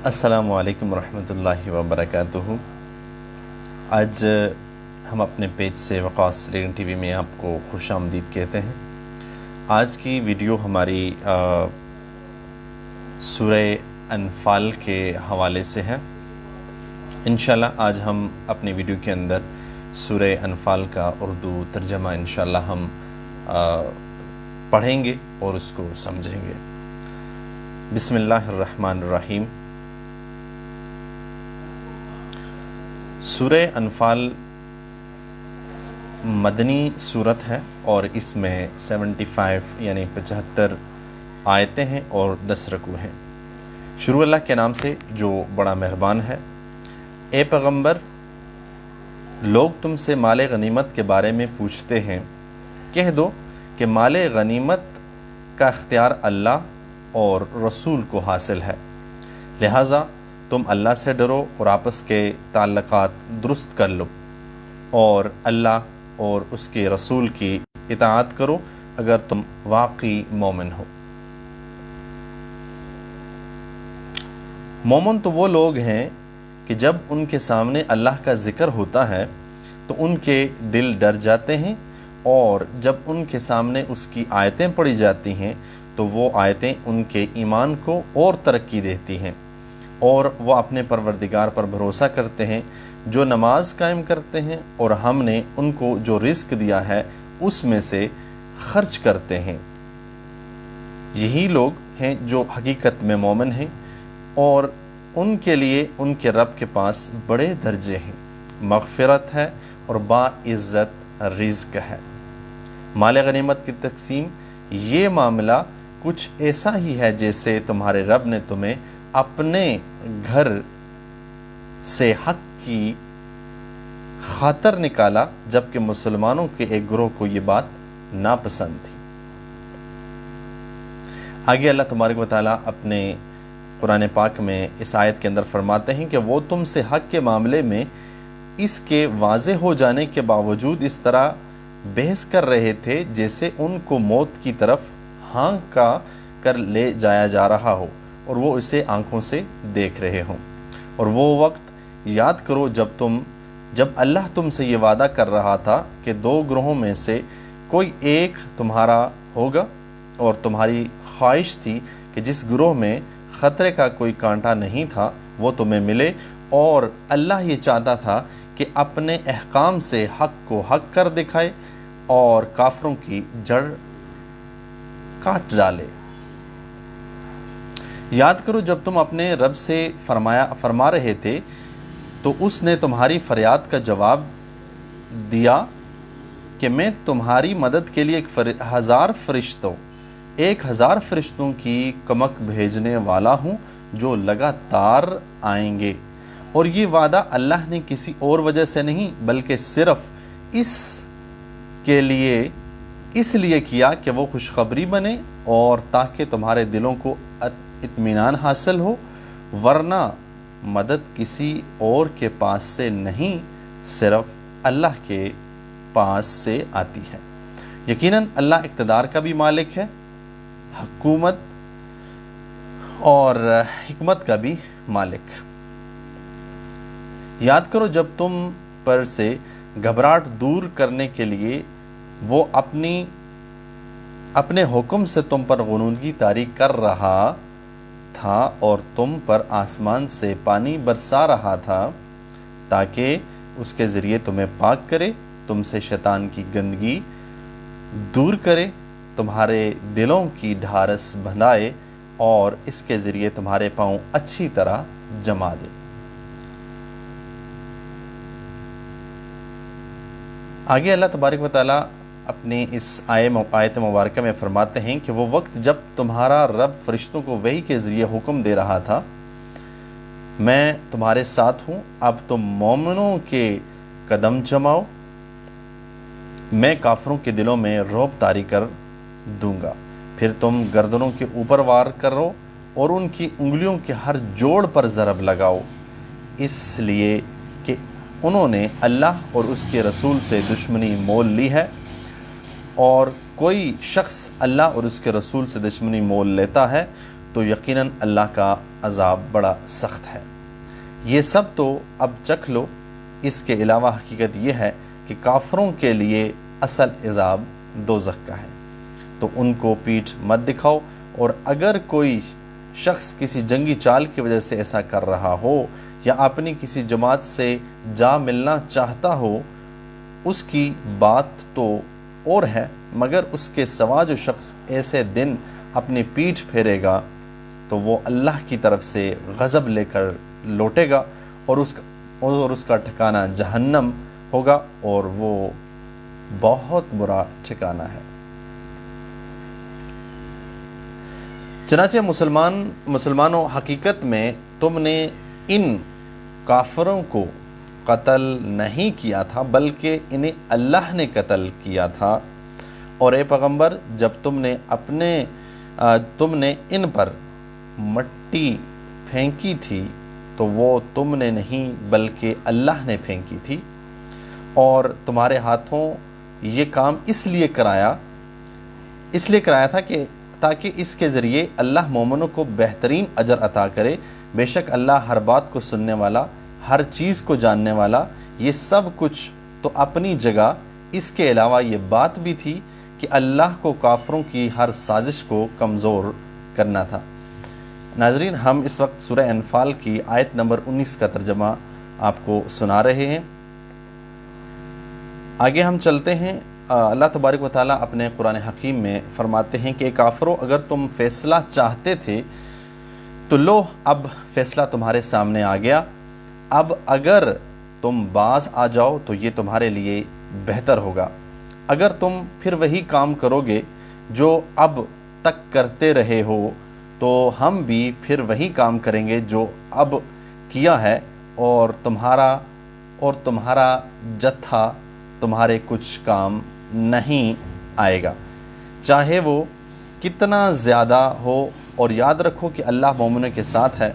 السلام علیکم ورحمۃ اللہ وبرکاتہ۔ آج ہم اپنے پیج سے وقاص ریڈنگ ٹی وی میں آپ کو خوش آمدید کہتے ہیں۔ آج کی ویڈیو ہماری سورہ انفال کے حوالے سے ہے۔ انشاءاللہ آج ہم اپنی ویڈیو کے اندر سورہ انفال کا اردو ترجمہ انشاءاللہ ہم پڑھیں گے اور اس کو سمجھیں گے۔ بسم اللہ الرحمن الرحیم۔ سورہ انفال مدنی صورت ہے اور اس میں 75 یعنی 75 آیتیں ہیں اور 10 رکوع ہیں۔ شروع اللہ کے نام سے جو بڑا مہربان ہے۔ اے پیغمبر، لوگ تم سے مال غنیمت کے بارے میں پوچھتے ہیں، کہہ دو کہ مال غنیمت کا اختیار اللہ اور رسول کو حاصل ہے، لہٰذا تم اللہ سے ڈرو اور آپس کے تعلقات درست کر لو اور اللہ اور اس کے رسول کی اطاعت کرو اگر تم واقعی مومن ہو۔ مومن تو وہ لوگ ہیں کہ جب ان کے سامنے اللہ کا ذکر ہوتا ہے تو ان کے دل ڈر جاتے ہیں، اور جب ان کے سامنے اس کی آیتیں پڑھی جاتی ہیں تو وہ آیتیں ان کے ایمان کو اور ترقی دیتی ہیں، اور وہ اپنے پروردگار پر بھروسہ کرتے ہیں، جو نماز قائم کرتے ہیں اور ہم نے ان کو جو رزق دیا ہے اس میں سے خرچ کرتے ہیں۔ یہی لوگ ہیں جو حقیقت میں مومن ہیں، اور ان کے لیے ان کے رب کے پاس بڑے درجے ہیں، مغفرت ہے اور باعزت رزق ہے۔ مال غنیمت کی تقسیم، یہ معاملہ کچھ ایسا ہی ہے جیسے تمہارے رب نے تمہیں اپنے گھر سے حق کی خاطر نکالا، جبکہ مسلمانوں کے ایک گروہ کو یہ بات ناپسند تھی۔ آگے اللہ تبارک و تعالیٰ اپنے قرآن پاک میں اس آیت کے اندر فرماتے ہیں کہ وہ تم سے حق کے معاملے میں اس کے واضح ہو جانے کے باوجود اس طرح بحث کر رہے تھے جیسے ان کو موت کی طرف ہانکا کر لے جایا جا رہا ہو اور وہ اسے آنکھوں سے دیکھ رہے ہوں۔ اور وہ وقت یاد کرو جب اللہ تم سے یہ وعدہ کر رہا تھا کہ دو گروہوں میں سے کوئی ایک تمہارا ہوگا، اور تمہاری خواہش تھی کہ جس گروہ میں خطرے کا کوئی کانٹا نہیں تھا وہ تمہیں ملے، اور اللہ یہ چاہتا تھا کہ اپنے احکام سے حق کو حق کر دکھائے اور کافروں کی جڑ کاٹ ڈالے۔ یاد کرو جب تم اپنے رب سے فرما رہے تھے تو اس نے تمہاری فریاد کا جواب دیا کہ میں تمہاری مدد کے لیے 1000 فرشتوں کی کمک بھیجنے والا ہوں جو لگاتار آئیں گے، اور یہ وعدہ اللہ نے کسی اور وجہ سے نہیں بلکہ صرف اس لیے کیا کہ وہ خوشخبری بنے اور تاکہ تمہارے دلوں کو اطمینان حاصل ہو، ورنہ مدد کسی اور کے پاس سے نہیں، صرف اللہ کے پاس سے آتی ہے۔ یقیناً اللہ اقتدار کا بھی مالک ہے، حکومت اور حکمت کا بھی مالک۔ یاد کرو جب تم پر سے گھبراہٹ دور کرنے کے لیے وہ اپنے حکم سے تم پر غنودگی طاری کر رہا تھا اور تم پر آسمان سے پانی برسا رہا تھا تاکہ اس کے ذریعے تمہیں پاک کرے، تم سے شیطان کی گندگی دور کرے، تمہارے دلوں کی ڈھارس بندھائے اور اس کے ذریعے تمہارے پاؤں اچھی طرح جما دے۔ آگے اللہ تبارک و تعالیٰ اپنی اس آیت مبارکہ میں فرماتے ہیں کہ وہ وقت جب تمہارا رب فرشتوں کو وحی کے ذریعے حکم دے رہا تھا، میں تمہارے ساتھ ہوں، اب تم مومنوں کے قدم جماؤ، میں کافروں کے دلوں میں رعب طاری کر دوں گا، پھر تم گردنوں کے اوپر وار کرو اور ان کی انگلیوں کے ہر جوڑ پر ضرب لگاؤ، اس لیے کہ انہوں نے اللہ اور اس کے رسول سے دشمنی مول لی ہے، اور کوئی شخص اللہ اور اس کے رسول سے دشمنی مول لیتا ہے تو یقیناً اللہ کا عذاب بڑا سخت ہے۔ یہ سب تو اب چکھ لو۔ اس کے علاوہ حقیقت یہ ہے کہ کافروں کے لیے اصل عذاب دوزخ کا ہے، تو ان کو پیٹھ مت دکھاؤ۔ اور اگر کوئی شخص کسی جنگی چال کی وجہ سے ایسا کر رہا ہو یا اپنی کسی جماعت سے جا ملنا چاہتا ہو، اس کی بات تو اور ہے، مگر اس کے سوا جو شخص ایسے دن اپنی پیٹھ پھیرے گا تو وہ اللہ کی طرف سے غضب لے کر لوٹے گا، اور اس کا ٹھکانہ جہنم ہوگا، اور وہ بہت برا ٹھکانہ ہے۔ چنانچہ مسلمانوں، حقیقت میں تم نے ان کافروں کو قتل نہیں کیا تھا بلکہ انہیں اللہ نے قتل کیا تھا، اور اے پیغمبر جب تم نے ان پر مٹی پھینکی تھی تو وہ تم نے نہیں بلکہ اللہ نے پھینکی تھی، اور تمہارے ہاتھوں یہ کام اس لیے کرایا تھا کہ تاکہ اس کے ذریعے اللہ مومنوں کو بہترین اجر عطا کرے۔ بے شک اللہ ہر بات کو سننے والا، ہر چیز کو جاننے والا۔ یہ سب کچھ تو اپنی جگہ، اس کے علاوہ یہ بات بھی تھی کہ اللہ کو کافروں کی ہر سازش کو کمزور کرنا تھا۔ ناظرین، ہم اس وقت سورہ انفال کی آیت نمبر 19 کا ترجمہ آپ کو سنا رہے ہیں۔ آگے ہم چلتے ہیں۔ اللہ تبارک و تعالیٰ اپنے قرآن حکیم میں فرماتے ہیں کہ کافروں، اگر تم فیصلہ چاہتے تھے تو لو اب فیصلہ تمہارے سامنے آ گیا، اب اگر تم باز آ جاؤ تو یہ تمہارے لیے بہتر ہوگا۔ اگر تم پھر وہی کام کرو گے جو اب تک کرتے رہے ہو تو ہم بھی پھر وہی کام کریں گے جو اب کیا ہے، اور تمہارا جتھا تمہارے کچھ کام نہیں آئے گا، چاہے وہ کتنا زیادہ ہو۔ اور یاد رکھو کہ اللہ مومنوں کے ساتھ ہے۔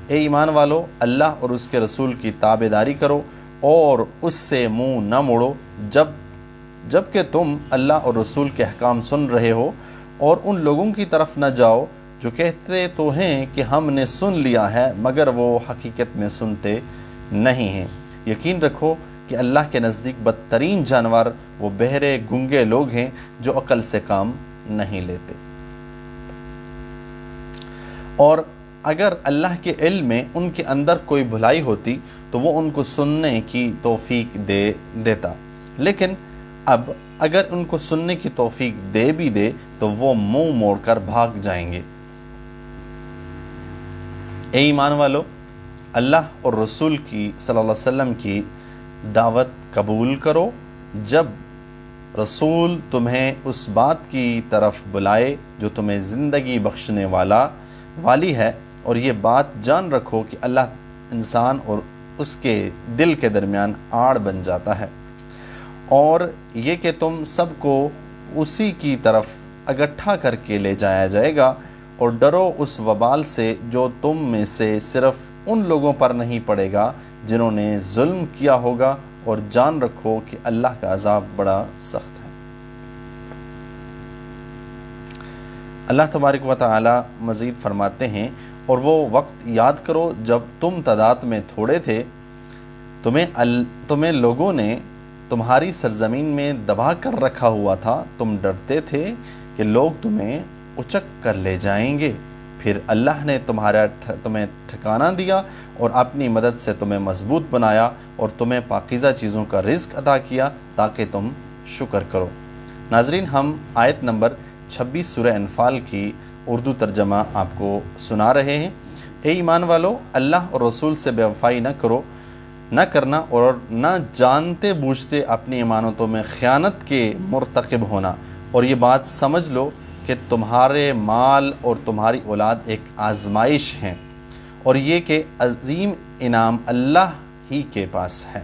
اے ایمان والو، اللہ اور اس کے رسول کی تابعداری کرو اور اس سے منہ نہ موڑو جب کہ تم اللہ اور رسول کے احکام سن رہے ہو، اور ان لوگوں کی طرف نہ جاؤ جو کہتے تو ہیں کہ ہم نے سن لیا ہے مگر وہ حقیقت میں سنتے نہیں ہیں۔ یقین رکھو کہ اللہ کے نزدیک بدترین جانور وہ بہرے گنگے لوگ ہیں جو عقل سے کام نہیں لیتے۔ اور اگر اللہ کے علم میں ان کے اندر کوئی بھلائی ہوتی تو وہ ان کو سننے کی توفیق دے دیتا، لیکن اب اگر ان کو سننے کی توفیق دے بھی دے تو وہ منہ موڑ کر بھاگ جائیں گے۔ اے ایمان والو، اللہ اور رسول کی صلی اللہ علیہ وسلم کی دعوت قبول کرو۔ جب رسول تمہیں اس بات کی طرف بلائے جو تمہیں زندگی بخشنے والی ہے، اور یہ بات جان رکھو کہ اللہ انسان اور اس کے دل کے درمیان آڑ بن جاتا ہے، اور یہ کہ تم سب کو اسی کی طرف اکٹھا کر کے لے جایا جائے گا، اور ڈرو اس وبال سے جو تم میں سے صرف ان لوگوں پر نہیں پڑے گا جنہوں نے ظلم کیا ہوگا، اور جان رکھو کہ اللہ کا عذاب بڑا سخت ہے۔ اللہ تبارک و تعالی مزید فرماتے ہیں، اور وہ وقت یاد کرو جب تم تعداد میں تھوڑے تھے، تمہیں لوگوں نے تمہاری سرزمین میں دبا کر رکھا ہوا تھا، تم ڈرتے تھے کہ لوگ تمہیں اچک کر لے جائیں گے، پھر اللہ نے تمہیں ٹھکانہ دیا اور اپنی مدد سے تمہیں مضبوط بنایا، اور تمہیں پاکیزہ چیزوں کا رزق عطا کیا تاکہ تم شکر کرو۔ ناظرین، ہم آیت نمبر 26 سورہ انفال کی اردو ترجمہ آپ کو سنا رہے ہیں۔ اے ایمان والو، اللہ اور رسول سے بے وفائی نہ کرنا اور نہ جانتے بوجھتے اپنی امانتوں میں خیانت کے مرتکب ہونا، اور یہ بات سمجھ لو کہ تمہارے مال اور تمہاری اولاد ایک آزمائش ہیں، اور یہ کہ عظیم انعام اللہ ہی کے پاس ہے۔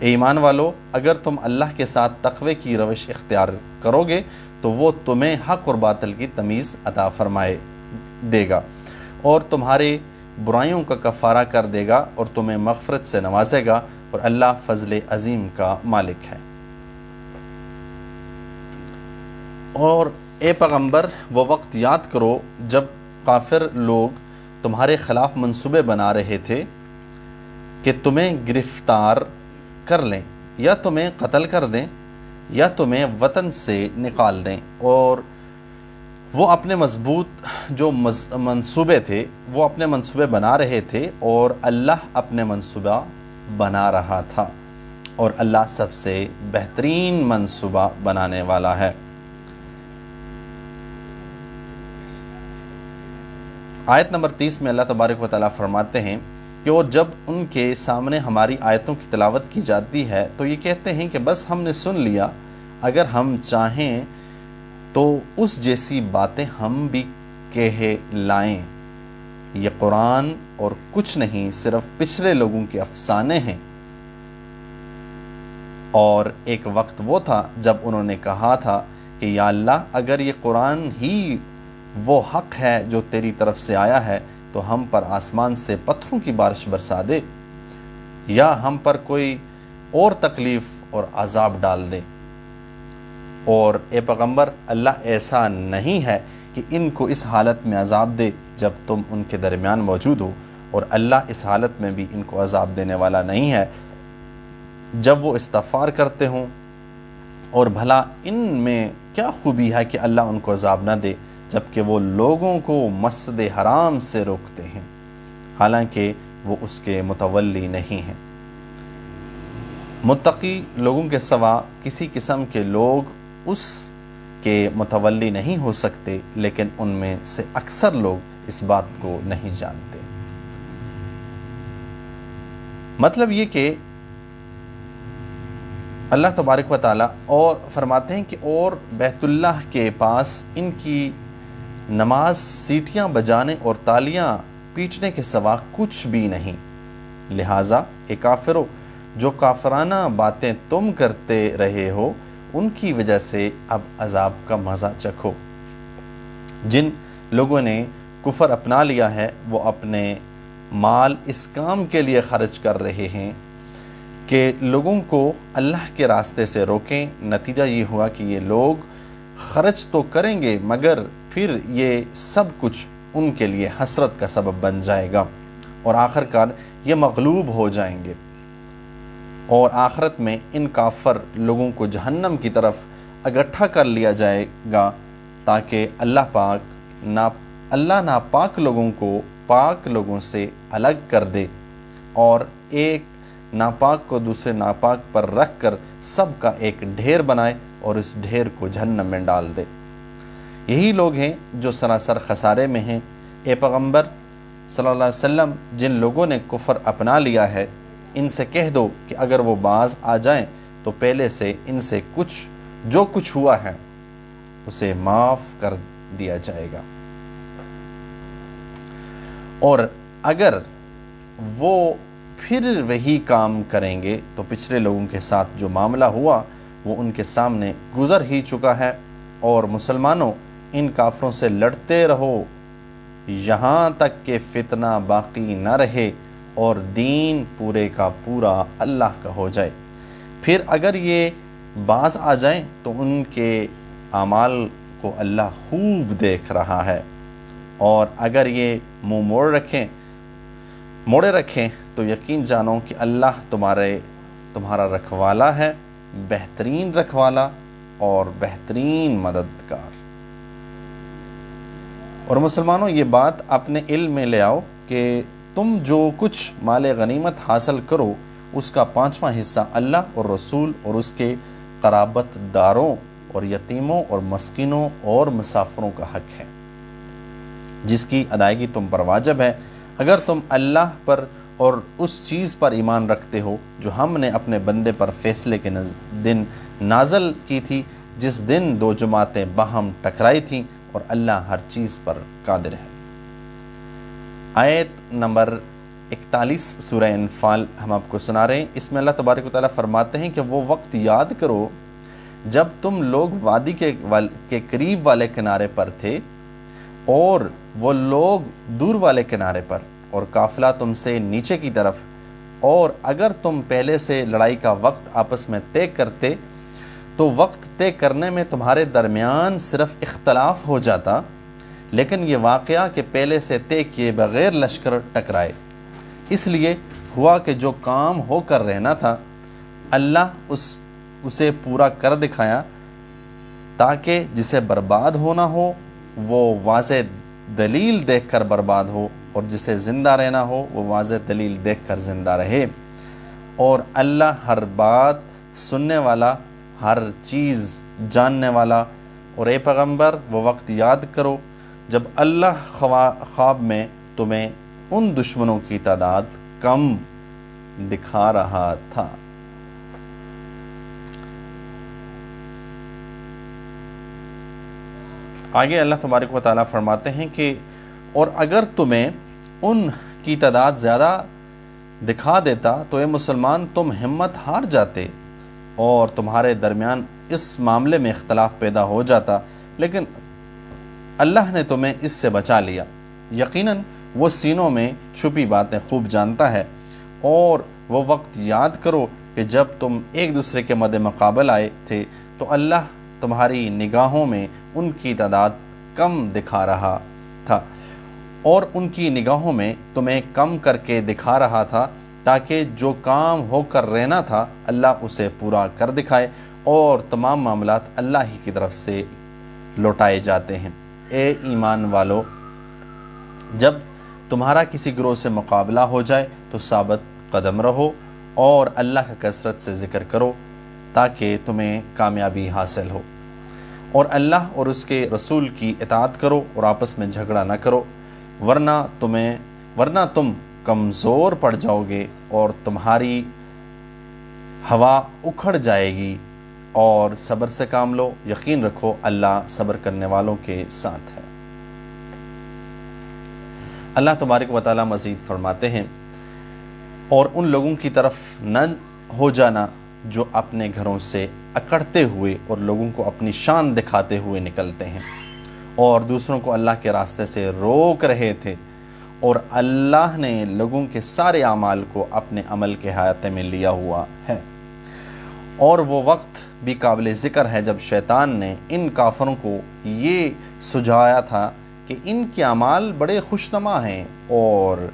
اے ایمان والو، اگر تم اللہ کے ساتھ تقوی کی روش اختیار کرو گے تو وہ تمہیں حق اور باطل کی تمیز عطا فرمائے دے گا، اور تمہارے برائیوں کا کفارہ کر دے گا، اور تمہیں مغفرت سے نوازے گا، اور اللہ فضل عظیم کا مالک ہے۔ اور اے پیغمبر، وہ وقت یاد کرو جب کافر لوگ تمہارے خلاف منصوبے بنا رہے تھے کہ تمہیں گرفتار کر لیں یا تمہیں قتل کر دیں یا تمہیں وطن سے نکال دیں، اور وہ اپنے مضبوط جو منصوبے تھے وہ اپنے منصوبے بنا رہے تھے، اور اللہ اپنے منصوبہ بنا رہا تھا، اور اللہ سب سے بہترین منصوبہ بنانے والا ہے۔ آیت نمبر 30 میں اللہ تبارک و تعالیٰ فرماتے ہیں کہ اور جب ان کے سامنے ہماری آیتوں کی تلاوت کی جاتی ہے تو یہ کہتے ہیں کہ بس ہم نے سن لیا، اگر ہم چاہیں تو اس جیسی باتیں ہم بھی کہہ لائیں، یہ قرآن اور کچھ نہیں صرف پچھلے لوگوں کے افسانے ہیں۔ اور ایک وقت وہ تھا جب انہوں نے کہا تھا کہ یا اللہ اگر یہ قرآن ہی وہ حق ہے جو تیری طرف سے آیا ہے تو ہم پر آسمان سے پتھروں کی بارش برسا دے، یا ہم پر کوئی اور تکلیف اور عذاب ڈال دے۔ اور اے پیغمبر، اللہ ایسا نہیں ہے کہ ان کو اس حالت میں عذاب دے جب تم ان کے درمیان موجود ہو، اور اللہ اس حالت میں بھی ان کو عذاب دینے والا نہیں ہے جب وہ استغفار کرتے ہوں۔ اور بھلا ان میں کیا خوبی ہے کہ اللہ ان کو عذاب نہ دے جبکہ وہ لوگوں کو مسجد حرام سے روکتے ہیں، حالانکہ وہ اس کے متولی نہیں ہیں۔ متقی لوگوں کے سوا کسی قسم کے لوگ اس کے متولی نہیں ہو سکتے، لیکن ان میں سے اکثر لوگ اس بات کو نہیں جانتے۔ مطلب یہ کہ اللہ تبارک و تعالیٰ اور فرماتے ہیں کہ اور بیت اللہ کے پاس ان کی نماز سیٹیاں بجانے اور تالیاں پیٹنے کے سوا کچھ بھی نہیں، لہٰذا اے کافرو، جو کافرانہ باتیں تم کرتے رہے ہو ان کی وجہ سے اب عذاب کا مزہ چکھو۔ جن لوگوں نے کفر اپنا لیا ہے وہ اپنے مال اس کام کے لیے خرچ کر رہے ہیں کہ لوگوں کو اللہ کے راستے سے روکیں۔ نتیجہ یہ ہوا کہ یہ لوگ خرچ تو کریں گے مگر پھر یہ سب کچھ ان کے لیے حسرت کا سبب بن جائے گا، اور آخر کار یہ مغلوب ہو جائیں گے، اور آخرت میں ان کافر لوگوں کو جہنم کی طرف اکٹھا کر لیا جائے گا تاکہ اللہ ناپاک لوگوں کو پاک لوگوں سے الگ کر دے، اور ایک ناپاک کو دوسرے ناپاک پر رکھ کر سب کا ایک ڈھیر بنائے اور اس ڈھیر کو جہنم میں ڈال دے۔ یہی لوگ ہیں جو سراسر خسارے میں ہیں۔ اے پیغمبر صلی اللہ علیہ وسلم، جن لوگوں نے کفر اپنا لیا ہے ان سے کہہ دو کہ اگر وہ باز آ جائیں تو پہلے سے ان سے جو کچھ ہوا ہے اسے معاف کر دیا جائے گا، اور اگر وہ پھر وہی کام کریں گے تو پچھلے لوگوں کے ساتھ جو معاملہ ہوا وہ ان کے سامنے گزر ہی چکا ہے۔ اور مسلمانوں، ان کافروں سے لڑتے رہو یہاں تک کہ فتنہ باقی نہ رہے اور دین پورے کا پورا اللہ کا ہو جائے۔ پھر اگر یہ باز آ جائیں تو ان کے اعمال کو اللہ خوب دیکھ رہا ہے، اور اگر یہ منہ موڑے رکھیں تو یقین جانو کہ اللہ تمہارا رکھوالا ہے، بہترین رکھوالا اور بہترین مددگار۔ اور مسلمانوں، یہ بات اپنے علم میں لے آؤ کہ تم جو کچھ مال غنیمت حاصل کرو اس کا 5واں حصہ اللہ اور رسول اور اس کے قرابت داروں اور یتیموں اور مسکینوں اور مسافروں کا حق ہے، جس کی ادائیگی تم پر واجب ہے اگر تم اللہ پر اور اس چیز پر ایمان رکھتے ہو جو ہم نے اپنے بندے پر فیصلے کے دن نازل کی تھی، جس دن دو جماعتیں باہم ٹکرائی تھیں، اور اللہ ہر چیز پر قادر ہے۔ آیت نمبر 41 سورہ انفال ہم آپ کو سنا رہے ہیں۔ اس میں اللہ تبارک و تعالیٰ فرماتے ہیں کہ وہ وقت یاد کرو جب تم لوگ وادی کے قریب والے کنارے پر تھے اور وہ لوگ دور والے کنارے پر، اور قافلہ تم سے نیچے کی طرف، اور اگر تم پہلے سے لڑائی کا وقت آپس میں طے کرتے تو وقت طے کرنے میں تمہارے درمیان صرف اختلاف ہو جاتا، لیکن یہ واقعہ کہ پہلے سے طے کیے بغیر لشکر ٹکرائے، اس لیے ہوا کہ جو کام ہو کر رہنا تھا اللہ اسے پورا کر دکھایا، تاکہ جسے برباد ہونا ہو وہ واضح دلیل دیکھ کر برباد ہو، اور جسے زندہ رہنا ہو وہ واضح دلیل دیکھ کر زندہ رہے۔ اور اللہ ہر بات سننے والا، ہر چیز جاننے والا۔ اور اے پیغمبر وہ وقت یاد کرو جب اللہ خواب میں تمہیں ان دشمنوں کی تعداد کم دکھا رہا تھا۔ آگے اللہ تبارک و تعالیٰ فرماتے ہیں کہ اور اگر تمہیں ان کی تعداد زیادہ دکھا دیتا تو اے مسلمان تم ہمت ہار جاتے اور تمہارے درمیان اس معاملے میں اختلاف پیدا ہو جاتا، لیکن اللہ نے تمہیں اس سے بچا لیا۔ یقیناً وہ سینوں میں چھپی باتیں خوب جانتا ہے۔ اور وہ وقت یاد کرو کہ جب تم ایک دوسرے کے مد مقابل آئے تھے تو اللہ تمہاری نگاہوں میں ان کی تعداد کم دکھا رہا تھا، اور ان کی نگاہوں میں تمہیں کم کر کے دکھا رہا تھا، تاکہ جو کام ہو کر رہنا تھا اللہ اسے پورا کر دکھائے، اور تمام معاملات اللہ ہی کی طرف سے لوٹائے جاتے ہیں۔ اے ایمان والو، جب تمہارا کسی گروہ سے مقابلہ ہو جائے تو ثابت قدم رہو اور اللہ کا کثرت سے ذکر کرو تاکہ تمہیں کامیابی حاصل ہو، اور اللہ اور اس کے رسول کی اطاعت کرو اور آپس میں جھگڑا نہ کرو، ورنہ تم کمزور پڑ جاؤ گے اور تمہاری ہوا اکھڑ جائے گی، اور صبر سے کام لو، یقین رکھو اللہ صبر کرنے والوں کے ساتھ ہے۔ اللہ تبارک و تعالیٰ مزید فرماتے ہیں اور ان لوگوں کی طرف نہ ہو جانا جو اپنے گھروں سے اکڑتے ہوئے اور لوگوں کو اپنی شان دکھاتے ہوئے نکلتے ہیں اور دوسروں کو اللہ کے راستے سے روک رہے تھے، اور اللہ نے لوگوں کے سارے اعمال کو اپنے عمل کے احاطے میں لیا ہوا ہے۔ اور وہ وقت بھی قابل ذکر ہے جب شیطان نے ان کافروں کو یہ سجھایا تھا کہ ان کے اعمال بڑے خوشنما ہیں، اور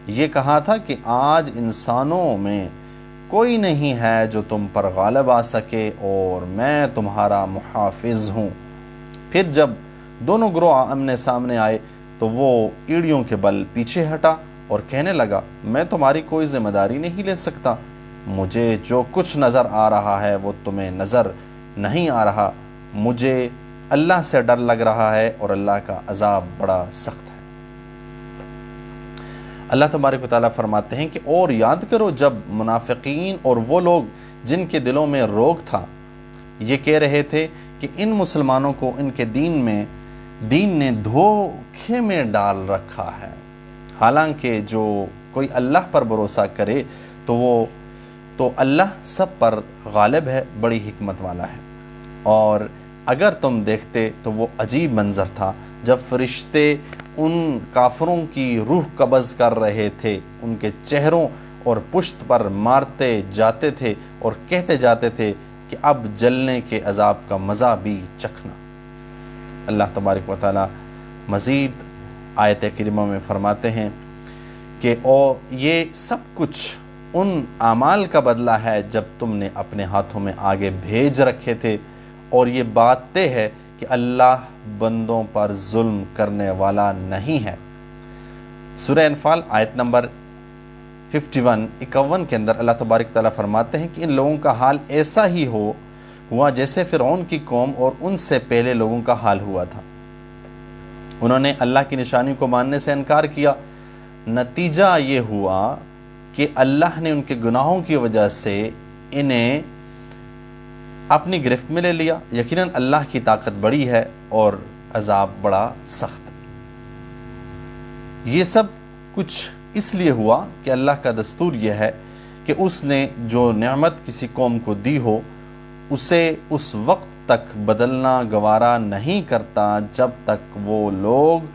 یہ کہا تھا کہ آج انسانوں میں کوئی نہیں ہے جو تم پر غالب آ سکے اور میں تمہارا محافظ ہوں۔ پھر جب دونوں گروہ آمنے سامنے آئے تو وہ ایڑیوں کے بل پیچھے ہٹا اور کہنے لگا میں تمہاری کوئی ذمہ داری نہیں لے سکتا، مجھے جو کچھ نظر آ رہا ہے وہ تمہیں نظر نہیں آ رہا، مجھے اللہ سے ڈر لگ رہا ہے اور اللہ کا عذاب بڑا سخت ہے۔ اللہ تبارک و تعالیٰ فرماتے ہیں کہ اور یاد کرو جب منافقین اور وہ لوگ جن کے دلوں میں روگ تھا یہ کہہ رہے تھے کہ ان مسلمانوں کو ان کے دین نے دھوکے میں ڈال رکھا ہے، حالانکہ جو کوئی اللہ پر بھروسہ کرے تو اللہ سب پر غالب ہے، بڑی حکمت والا ہے۔ اور اگر تم دیکھتے تو وہ عجیب منظر تھا جب فرشتے ان کافروں کی روح قبض کر رہے تھے، ان کے چہروں اور پشت پر مارتے جاتے تھے اور کہتے جاتے تھے کہ اب جلنے کے عذاب کا مزہ بھی چکھنا۔ اللہ تبارک و تعالی مزید آیت کریمہ میں فرماتے ہیں کہ یہ سب کچھ ان اعمال کا بدلہ ہے جب تم نے اپنے ہاتھوں میں آگے بھیج رکھے تھے، اور یہ بات طے ہے کہ اللہ بندوں پر ظلم کرنے والا نہیں ہے۔ سورہ انفال آیت نمبر 51 کے اندر اللہ تبارک تعالیٰ فرماتے ہیں کہ ان لوگوں کا حال ایسا ہی ہوا جیسے فرعون کی قوم اور ان سے پہلے لوگوں کا حال ہوا تھا۔ انہوں نے اللہ کی نشانی کو ماننے سے انکار کیا، نتیجہ یہ ہوا کہ اللہ نے ان کے گناہوں کی وجہ سے انہیں اپنی گرفت میں لے لیا۔ یقیناً اللہ کی طاقت بڑی ہے اور عذاب بڑا سخت۔ یہ سب کچھ اس لیے ہوا کہ اللہ کا دستور یہ ہے کہ اس نے جو نعمت کسی قوم کو دی ہو اسے اس وقت تک بدلنا گوارا نہیں کرتا جب تک وہ لوگ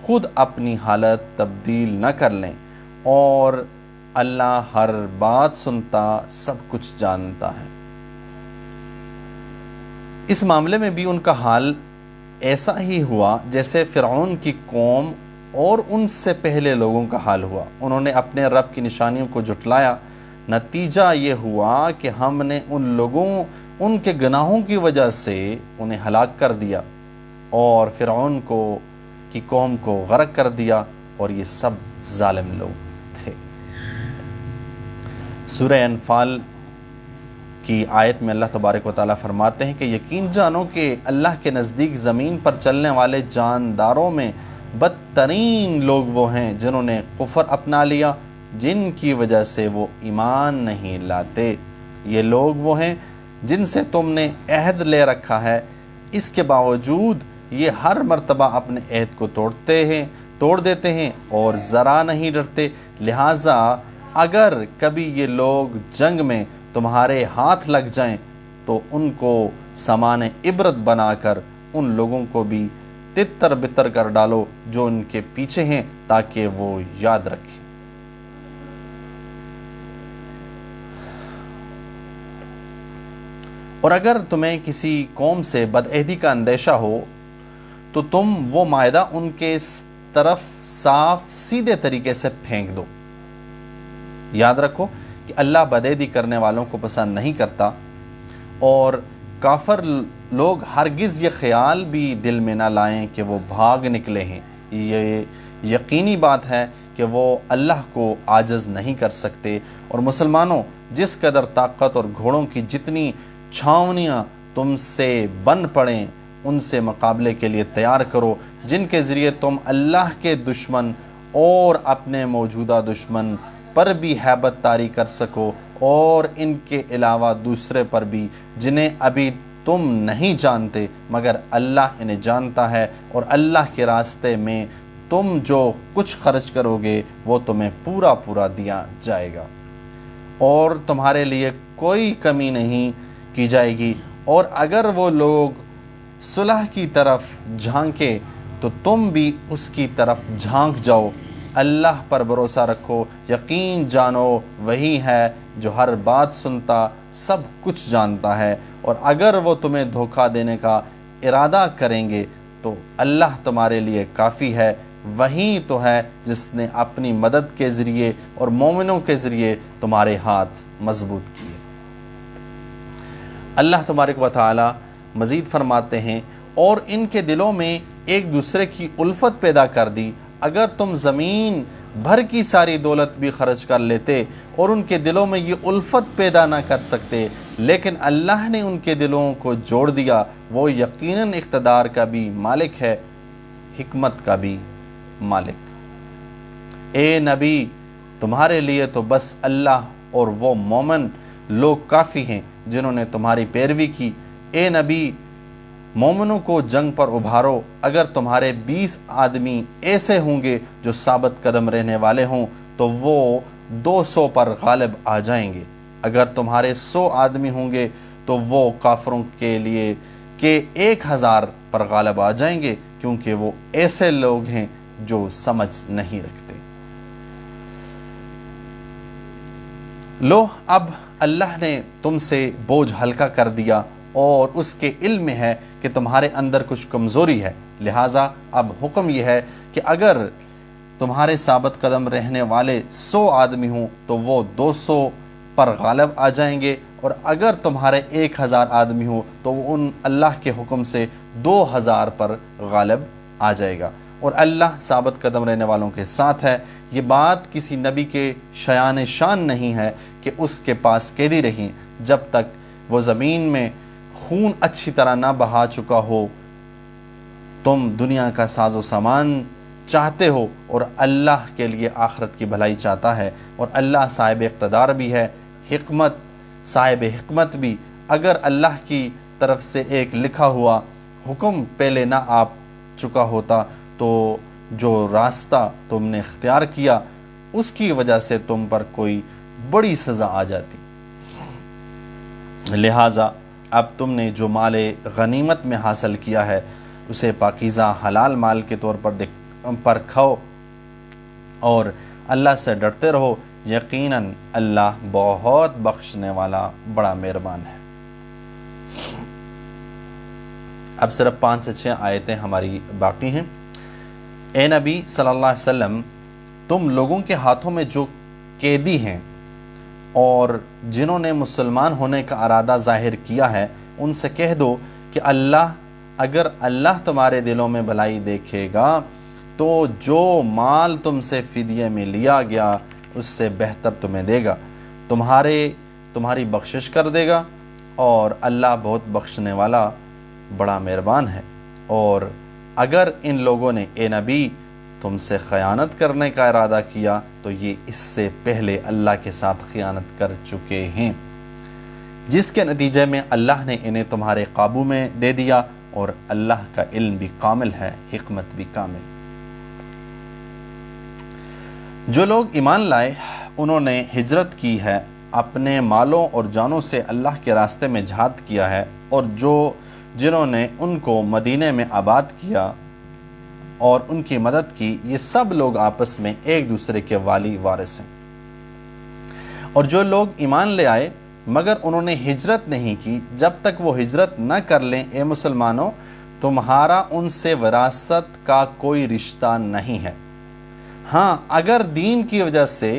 خود اپنی حالت تبدیل نہ کر لیں، اور اللہ ہر بات سنتا، سب کچھ جانتا ہے۔ اس معاملے میں بھی ان کا حال ایسا ہی ہوا جیسے فرعون کی قوم اور ان سے پہلے لوگوں کا حال ہوا۔ انہوں نے اپنے رب کی نشانیوں کو جھٹلایا، نتیجہ یہ ہوا کہ ہم نے ان لوگوں ان کے گناہوں کی وجہ سے انہیں ہلاک کر دیا اور فرعون کی قوم کو غرق کر دیا، اور یہ سب ظالم لوگ تھے۔ سورہ انفال کی آیت میں اللہ تبارک و تعالیٰ فرماتے ہیں کہ یقین جانو کہ اللہ کے نزدیک زمین پر چلنے والے جانداروں میں بدترین لوگ وہ ہیں جنہوں نے کفر اپنا لیا، جن کی وجہ سے وہ ایمان نہیں لاتے۔ یہ لوگ وہ ہیں جن سے تم نے عہد لے رکھا ہے، اس کے باوجود یہ ہر مرتبہ اپنے عہد کو توڑ دیتے ہیں اور ذرا نہیں ڈرتے۔ لہٰذا اگر کبھی یہ لوگ جنگ میں تمہارے ہاتھ لگ جائیں تو ان کو سامان عبرت بنا کر ان لوگوں کو بھی تتر بتر کر ڈالو جو ان کے پیچھے ہیں، تاکہ وہ یاد رکھیں۔ اور اگر تمہیں کسی قوم سے بدعہدی کا اندیشہ ہو تو تم وہ معاہدہ ان کے طرف صاف سیدھے طریقے سے پھینک دو۔ یاد رکھو کہ اللہ بدعہدی کرنے والوں کو پسند نہیں کرتا، اور کافر لوگ ہرگز یہ خیال بھی دل میں نہ لائیں کہ وہ بھاگ نکلے ہیں۔ یہ یقینی بات ہے کہ وہ اللہ کو عاجز نہیں کر سکتے۔ اور مسلمانوں، جس قدر طاقت اور گھوڑوں کی جتنی چھاونیاں تم سے بن پڑیں ان سے مقابلے کے لیے تیار کرو، جن کے ذریعے تم اللہ کے دشمن اور اپنے موجودہ دشمن پر بھی ہیبت طاری کر سکو، اور ان کے علاوہ دوسرے پر بھی جنہیں ابھی تم نہیں جانتے مگر اللہ انہیں جانتا ہے، اور اللہ کے راستے میں تم جو کچھ خرچ کرو گے وہ تمہیں پورا پورا دیا جائے گا، اور تمہارے لیے کوئی کمی نہیں کی جائے گی۔ اور اگر وہ لوگ صلح کی طرف جھانکے تو تم بھی اس کی طرف جھانک جاؤ۔ اللہ پر بھروسہ رکھو، یقین جانو وہی ہے جو ہر بات سنتا، سب کچھ جانتا ہے۔ اور اگر وہ تمہیں دھوکہ دینے کا ارادہ کریں گے تو اللہ تمہارے لیے کافی ہے، وہی تو ہے جس نے اپنی مدد کے ذریعے اور مومنوں کے ذریعے تمہارے ہاتھ مضبوط کیے۔ اللہ تبارک و تعالی مزید فرماتے ہیں، اور ان کے دلوں میں ایک دوسرے کی الفت پیدا کر دی۔ اگر تم زمین بھر کی ساری دولت بھی خرچ کر لیتے اور ان کے دلوں میں یہ الفت پیدا نہ کر سکتے، لیکن اللہ نے ان کے دلوں کو جوڑ دیا۔ وہ یقیناً اقتدار کا بھی مالک ہے، حکمت کا بھی مالک۔ اے نبی، تمہارے لیے تو بس اللہ اور وہ مومن لوگ کافی ہیں جنہوں نے تمہاری پیروی کی۔ اے نبی، مومنوں کو جنگ پر ابھارو۔ اگر تمہارے 20 آدمی ایسے ہوں گے جو ثابت قدم رہنے والے ہوں تو وہ 200 پر غالب آ جائیں گے۔ اگر تمہارے 100 آدمی ہوں گے تو وہ کافروں کے لیے کہ 1000 پر غالب آ جائیں گے، کیونکہ وہ ایسے لوگ ہیں جو سمجھ نہیں رکھتے۔ لو، اب اللہ نے تم سے بوجھ ہلکا کر دیا، اور اس کے علم میں ہے کہ تمہارے اندر کچھ کمزوری ہے، لہٰذا اب حکم یہ ہے کہ اگر تمہارے ثابت قدم رہنے والے 100 آدمی ہوں تو وہ 200 پر غالب آ جائیں گے، اور اگر تمہارے 1000 آدمی ہوں تو وہ ان اللہ کے حکم سے 2000 پر غالب آ جائے گا، اور اللہ ثابت قدم رہنے والوں کے ساتھ ہے۔ یہ بات کسی نبی کے شایان شان نہیں ہے کہ اس کے پاس قیدی رہیں جب تک وہ زمین میں خون اچھی طرح نہ بہا چکا ہو۔ تم دنیا کا ساز و سامان چاہتے ہو اور اللہ کے لیے آخرت کی بھلائی چاہتا ہے، اور اللہ صاحب اقتدار بھی ہے، صاحب حکمت بھی۔ اگر اللہ کی طرف سے ایک لکھا ہوا حکم پہلے نہ آ چکا ہوتا تو جو راستہ تم نے اختیار کیا اس کی وجہ سے تم پر کوئی بڑی سزا آ جاتی۔ لہٰذا اب تم نے جو مال غنیمت میں حاصل کیا ہے اسے پاکیزہ حلال مال کے طور پر کھاؤ، اور اللہ سے ڈرتے رہو، یقیناً اللہ بہت بخشنے والا بڑا مہربان ہے۔ اب صرف 5 سے 6 آیتیں ہماری باقی ہیں۔ اے نبی صلی اللہ علیہ وسلم، تم لوگوں کے ہاتھوں میں جو قیدی ہیں اور جنہوں نے مسلمان ہونے کا ارادہ ظاہر کیا ہے، ان سے کہہ دو کہ اگر اللہ تمہارے دلوں میں بھلائی دیکھے گا تو جو مال تم سے فدیے میں لیا گیا اس سے بہتر تمہیں دے گا، تمہاری بخشش کر دے گا، اور اللہ بہت بخشنے والا بڑا مہربان ہے۔ اور اگر ان لوگوں نے اے نبی تم سے خیانت کرنے کا ارادہ کیا تو یہ اس سے پہلے اللہ کے ساتھ خیانت کر چکے ہیں، جس کے نتیجے میں اللہ نے انہیں تمہارے قابو میں دے دیا، اور اللہ کا علم بھی کامل ہے، حکمت بھی کامل۔ جو لوگ ایمان لائے انہوں نے ہجرت کی ہے، اپنے مالوں اور جانوں سے اللہ کے راستے میں جہاد کیا ہے، اور جنہوں نے ان کو مدینے میں آباد کیا اور ان کی مدد کی، یہ سب لوگ آپس میں ایک دوسرے کے والی وارث ہیں۔ اور جو لوگ ایمان لے آئے مگر انہوں نے ہجرت نہیں کی، جب تک وہ ہجرت نہ کر لیں، اے مسلمانوں تمہارا ان سے وراثت کا کوئی رشتہ نہیں ہے۔ ہاں، اگر دین کی وجہ سے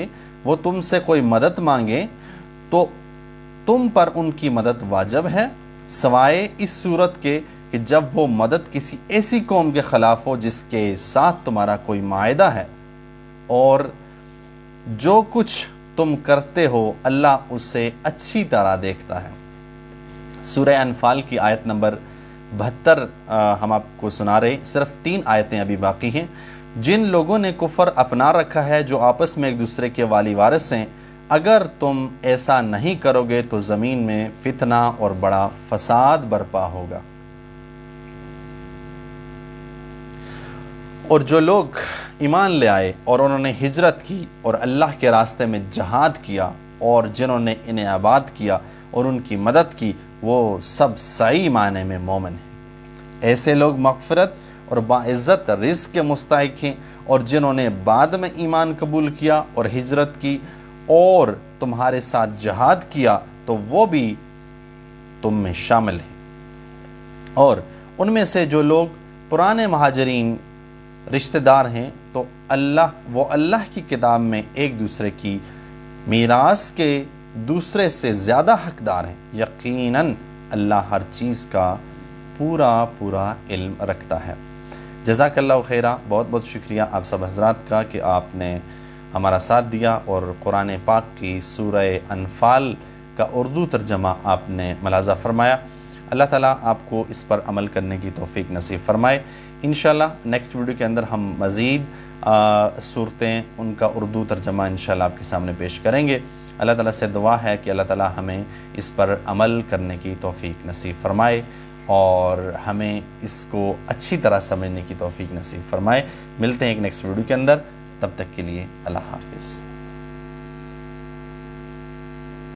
وہ تم سے کوئی مدد مانگے تو تم پر ان کی مدد واجب ہے، سوائے اس صورت کے کہ جب وہ مدد کسی ایسی قوم کے خلاف ہو جس کے ساتھ تمہارا کوئی معاہدہ ہے، اور جو کچھ تم کرتے ہو اللہ اسے اچھی طرح دیکھتا ہے۔ سورہ انفال کی آیت نمبر 72 ہم آپ کو سنا رہے ہیں۔ صرف 3 آیتیں ابھی باقی ہیں۔ جن لوگوں نے کفر اپنا رکھا ہے، جو آپس میں ایک دوسرے کے والی وارث ہیں، اگر تم ایسا نہیں کرو گے تو زمین میں فتنہ اور بڑا فساد برپا ہوگا۔ اور جو لوگ ایمان لے آئے اور انہوں نے ہجرت کی اور اللہ کے راستے میں جہاد کیا، اور جنہوں نے انہیں آباد کیا اور ان کی مدد کی، وہ سب صحیح معنی میں مومن ہیں۔ ایسے لوگ مغفرت اور باعزت رزق کے مستحق ہیں، اور جنہوں نے بعد میں ایمان قبول کیا اور ہجرت کی اور تمہارے ساتھ جہاد کیا تو وہ بھی تم میں شامل ہیں۔ اور ان میں سے جو لوگ پرانے مہاجرین رشتہ دار ہیں تو وہ اللہ کی کتاب میں ایک دوسرے کی میراث کے دوسرے سے زیادہ حقدار ہیں۔ یقیناً اللہ ہر چیز کا پورا علم رکھتا ہے۔ جزاک اللہ خیرہ۔ بہت بہت شکریہ آپ سب حضرات کا کہ آپ نے ہمارا ساتھ دیا اور قرآن پاک کی سورہ انفال کا اردو ترجمہ آپ نے ملاحظہ فرمایا۔ اللہ تعالیٰ آپ کو اس پر عمل کرنے کی توفیق نصیب فرمائے۔ انشاءاللہ نیکسٹ ویڈیو کے اندر ہم مزید صورتیں ان کا اردو ترجمہ انشاءاللہ آپ کے سامنے پیش کریں گے۔ اللہ تعالیٰ سے دعا ہے کہ اللہ تعالیٰ ہمیں اس پر عمل کرنے کی توفیق نصیب فرمائے اور ہمیں اس کو اچھی طرح سمجھنے کی توفیق نصیب فرمائے۔ ملتے ہیں ایک نیکسٹ ویڈیو کے اندر، تب تک کے لیے اللہ حافظ۔